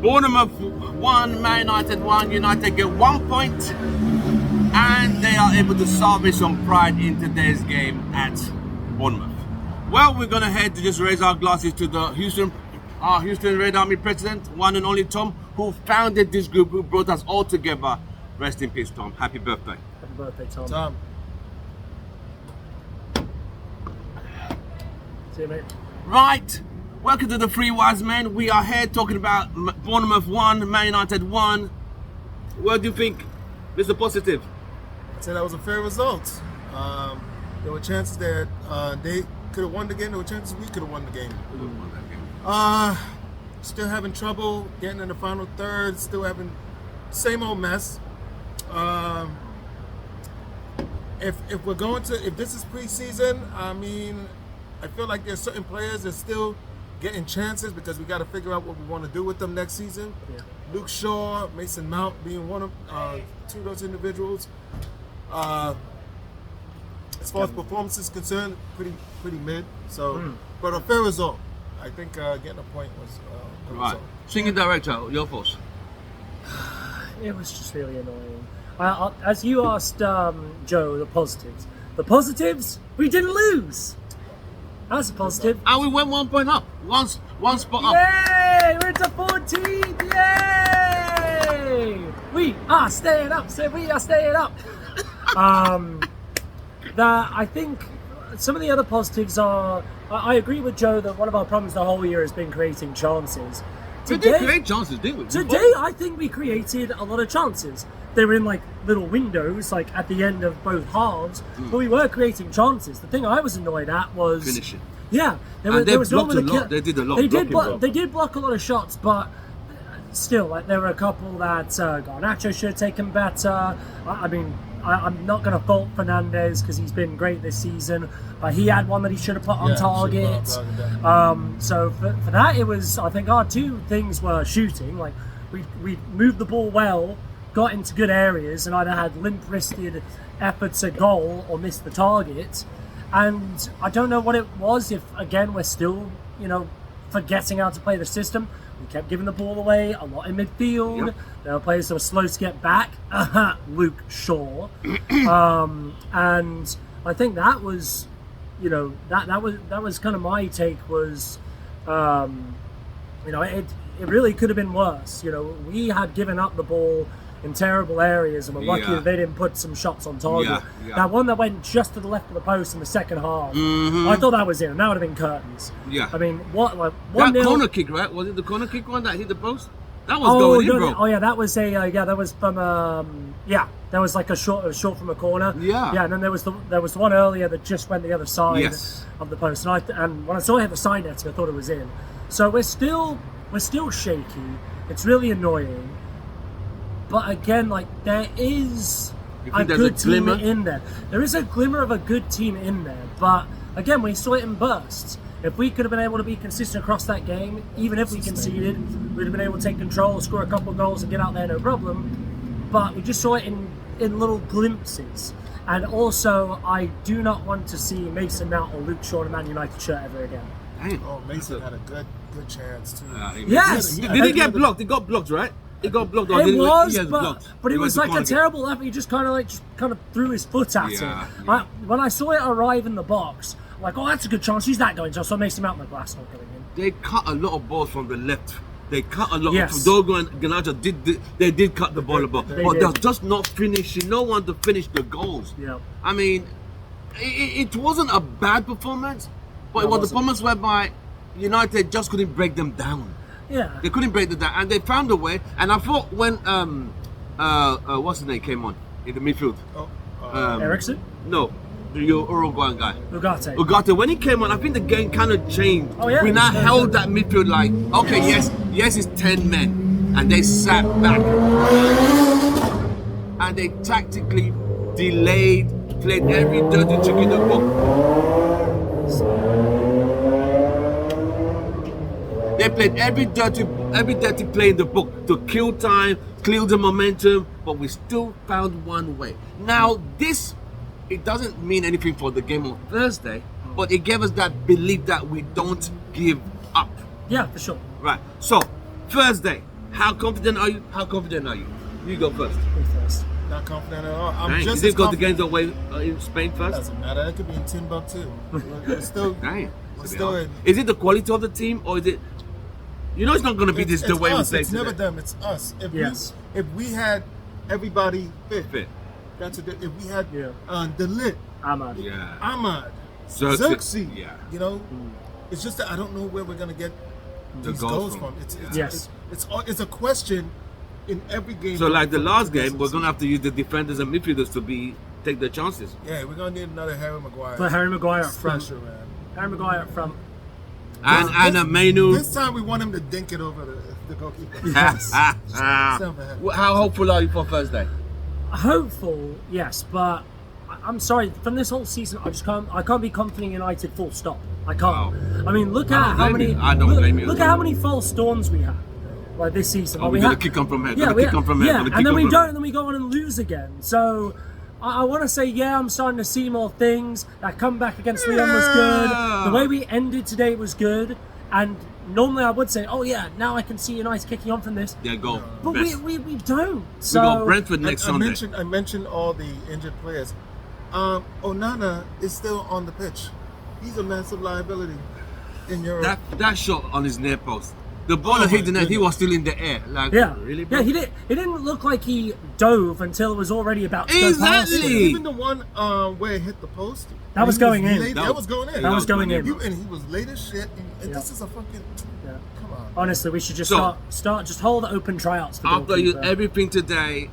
Bournemouth 1, Man United 1. United get 1 point, and they are able to salvage some pride in today's game at Bournemouth. Well, we're gonna head to just raise our glasses to the Houston Red Army president, one and only Tom, who founded this group, who brought us all together. Rest in peace, Tom. Happy birthday. Happy birthday, Tom. Tom. See you, mate. Right. Welcome to the Three Wisemen. We are here talking about Bournemouth 1, Man United 1. What do you think, Mr. Positive? I'd say that was a fair result. There were chances that they could have won the game. There were chances we could have won the game. Still having trouble getting in the final third. Still having same old mess. If we're going to, if this is preseason, I mean, I feel like there's certain players that still getting chances because we got to figure out what we want to do with them next season. Yeah. Luke Shaw, Mason Mount being one of two of those individuals. As far as performance is concerned, pretty mid. So, but a fair result. I think getting a point was a Right. result. Singing director, your thoughts? It was just really annoying. As you asked Joe, the positives, we didn't lose. That's a positive. And we went 1 point up. One spot up. Yay! We're into 14th! Yay! We are staying up. So we are staying up. I think some of the other positives are. I agree with Joe that one of our problems the whole year has been creating chances. We did create chances, didn't we? Today, I think we created a lot of chances. They were in like little windows, like at the end of both halves, but we were creating chances. The thing I was annoyed at was finishing. Yeah, They blocked a lot. They did a lot. They did block a lot of shots, but still, like there were a couple that Garnacho should have taken better. I'm not going to fault Fernandez because he's been great this season. He had one that he should have put on target. So for that, it was. I think our two things were shooting. Like we moved the ball well, got into good areas, and either had limp-wristed efforts at goal or missed the target. And I don't know what it was. If again we're still, forgetting how to play the system. We kept giving the ball away a lot in midfield. Yep. There were players that were slow to get back. Luke Shaw, and I think that was, that was kind of my take. Was, it really could have been worse. We had given up the ball in terrible areas, and we're lucky that they didn't put some shots on target. Yeah. That one that went just to the left of the post in the second half, I thought that was in, and that would have been curtains. Yeah. I mean, what like That 1-0 corner kick, right? Was it the corner kick one that hit the post? That was going in, bro. Oh yeah, that was that was from that was like a short from a corner. Yeah. Yeah, and then there was the one earlier that just went the other side Yes. of the post, and when I saw it hit the side net, I thought it was in. So we're still shaky. It's really annoying. But again, like there is a good team in there. There is a glimmer of a good team in there. But again, we saw it in bursts. If we could have been able to be consistent across that game, even if we conceded, we'd have been able to take control, score a couple of goals, and get out there no problem. But we just saw it in little glimpses. And also, I do not want to see Mason Mount or Luke Shaw in a Man United shirt ever again. Damn. Oh, Mason had a good chance too. Yes. Did he get blocked? It got blocked, right? It got blocked. It was, blocked. but it was like a terrible effort. He just kind of threw his foot at it. Yeah. When I saw it arrive in the box, I'm like, oh, that's a good chance. Who's that going to? So I Mason Mount, my glass not going in. They cut a lot of balls from the left. They cut a lot. Yes. Dogo and Garnacho did cut the ball about, but did. they're just not finishing. No one to finish the goals. Yeah. I mean, it wasn't a bad performance, but it was a performance whereby United just couldn't break them down. Yeah. They couldn't break them down, and they found a way. And I thought when what's his name came on in the midfield, Ericsson? No, the Uruguayan guy. Ugarte. When he came on, I think the game kind of changed. Oh, yeah? We now held that midfield like, okay, yes, it's 10 men. And they sat back. And they tactically delayed, played every dirty trick in the book. They played every dirty play in the book to kill time, kill the momentum, but we still found one way. Now, it doesn't mean anything for the game on Thursday, but it gave us that belief that we don't give up. Yeah, for sure. Right. So, Thursday, How confident are you? How confident are you? You go first. Me first. Not confident at all. I'm Dang, just is it as got the confident. games away in Spain first? Doesn't matter. It could be in Timbuktu. We're still, Dang. we're still in. Is it the quality of the team or is it? You know, it's not going to be this the way us. we play It's today. never them. It's us. Yes. If we had everybody fit, Fit. if we had Yeah. Delit, Ahmad. Yeah. Ahmad, Xerxes. Xerxes, Yeah. you know, it's just that I don't know where we're gonna get The these goals goals from. from. Yes. It's a question in every game. So like the for last this game, we're season. going to have to use the defenders and midfielders to take their chances. Yeah, we're gonna need another Harry Maguire. But Harry Maguire up front. Special, man. Harry Maguire up front. And a Mainu. This time we want him to dink it over the goalkeeper. Yes. How hopeful are you for Thursday? Hopeful, yes, but I'm sorry. From this whole season, I can't be confident in United. Full stop. I can't. Wow. I mean, look I at don't how blame many. you. I don't blame you. Look at how many false dawns we had, like this season. Oh, Like, we're we going had- to kick on from here. Yeah, Gonna kick on from here. yeah, Gonna kick and then on we from don't, here. and then we go on and lose again. So I want to say, yeah, I'm starting to see more things. That comeback against Leon was good. The way we ended today was good, and normally I would say, oh yeah, now I can see United kicking on from this. Yeah, go. But Best. we don't. So We got Brentford next I Sunday. mentioned all the injured players. Onana is still on the pitch. He's a massive liability in Europe. That shot on his near post. The ball Oh hit my the net. He goodness. was still in the air. Like, Yeah, really, bro? yeah. He didn't look like he dove until it was already about to go past Exactly. him. Even the one where it hit the post. That was he going in. late- that was going in. That was going in. And he was late as shit. And Yeah. this is a fucking. Yeah. Come on. Honestly, we should just So- start just hold open tryouts for After you, goalkeeper. everything today,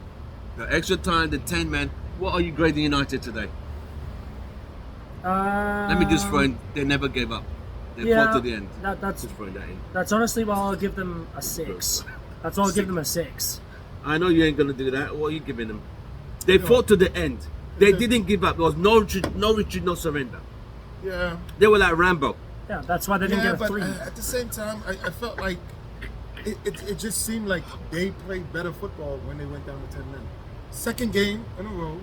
the extra time, the 10 men, what are you grading United today? Let me just throw in, they never gave up. They fought to the end. That's Just throwing that in. that's honestly why I'll give them a 6. That's why I'll give them a 6. I know you ain't gonna do that. What are you giving them? They fought to the end. They didn't give up. There was no retreat, no surrender. Yeah. They were like Rambo. Yeah, that's why they didn't Yeah, get a but 3. at the same time, I felt like it just seemed like they played better football when they went down to 10 men. Second game in a row,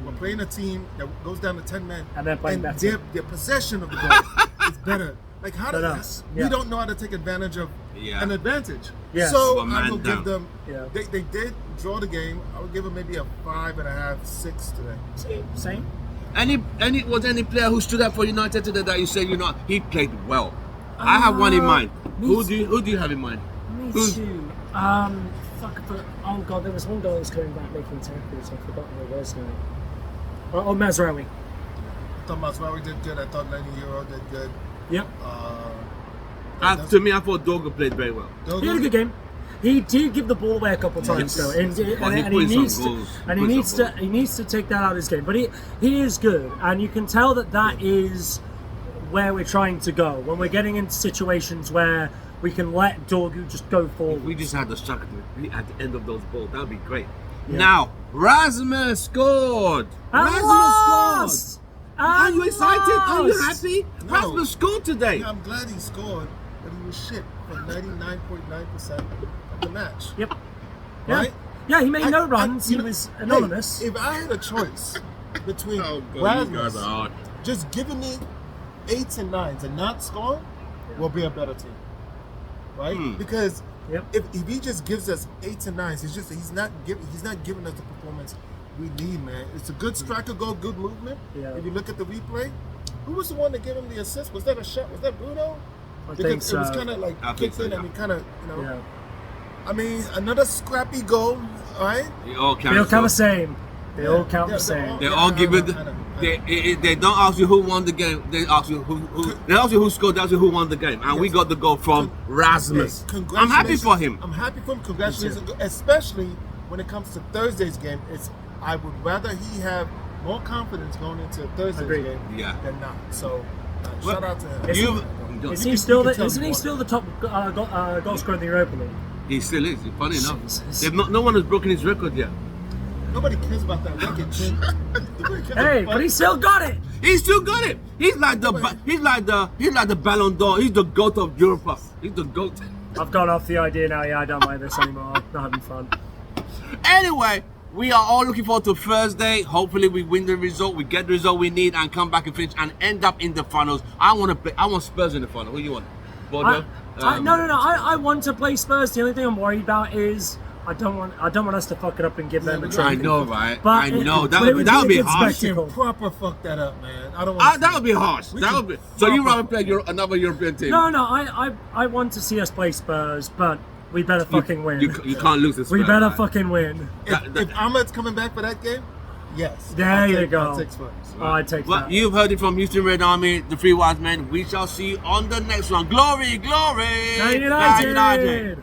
we're playing a team that goes down to 10 men. And they're playing better. Their possession of the ball is better. Like, how Than do us, we yeah. don't know how to take advantage of Yeah. an advantage. Yes. So One man I will down. give them, Yeah. they did draw the game. I would give them maybe a 5.5, 6 today. Same. Was any player who stood up for United today that you said, you know, he played well? I have one in mind. me Who do you have in mind? Me Who's- too. Oh god, there was one guy that was coming back making tackles. I've forgotten who it was now. Oh, Mazraoui. I thought Maswari did good. I thought Lenny Euro did good. Yep. To me, I thought Doga played very well. He had a good game. He did give the ball away a couple times though, and But he he put some needs to, goals. and he Put needs some to, he needs to take that out of his game. But he is good, and you can tell that is where we're trying to go when we're getting into situations where we can let Dorgu just go If forward. we just had the striker at the end of those balls, that would be great. Yeah. Now, Rasmus scored. At Rasmus last! scored. Are you excited? Are you last! happy? No. Rasmus scored today. Yeah, I'm glad he scored, but he was shit for 99.9% of the match. Yep. Yeah. Right? Yeah, he made no I- runs. you He know, was hey, anonymous. if I had a choice between Oh, God, you Rasmus guys are hard. just giving me 8s and 9s and not scoring, we'll be a better team, right? Because Yep. if he just gives us 8s and 9s, he's not giving us the performance we need, man. It's a good striker goal, good movement. Yeah. If you look at the replay, who was the one that gave him the assist? Was that a shot? Was that Bruno? I Because think so. it was kind of like I think kicked so, in yeah. and he kind of, Yeah. I mean, another scrappy goal, right? They all They all count. count the same. They all count Yeah, the same. They Yeah, all I give know, it. I know. They don't ask you who won the game. They ask you who. They ask you who scored. They ask you who won the game. And we got the goal from Rasmus. Yes, I'm happy for him. I'm happy for him. Congratulations, especially when it comes to Thursday's game. I would rather he have more confidence going into Thursday's Agreed. game Yeah. than not. So Well, shout out to him. Is You- Is You he can- still you can the? tell Isn't me he one. still the top goal scorer in the Europa League? He still is. Funny enough, Jesus. no one has broken his record yet. Nobody cares about that record, Jim. Nobody cares Hey, about- but he still got it. He still got it. He's like the Ballon d'Or. He's the goat of Europe. He's the goat. I've gone off the idea now. Yeah, I don't like this anymore. I'm not having fun. Anyway, we are all looking forward to Thursday. Hopefully, we win the result, we get the result we need, and come back and finish and end up in the finals. I want Spurs in the final. Who you want? Bordeaux? I want to play Spurs. The only thing I'm worried about is I don't want us to fuck it up and give them a I trophy. know, right? But I know. but That would be a good harsh. spectacle. Proper fuck that up, man. I don't want. That would be harsh. That would be. So you rather play another European team? No, I want to see us play Spurs, but we better fucking win. You can't lose this. We better fucking win. If Ahmed's coming back for that game, yes. There you go. I'll take Spurs. I take Well, that. you've heard it from Houston Red Army, the three wise men. We shall see you on the next one. Glory, glory! Man United!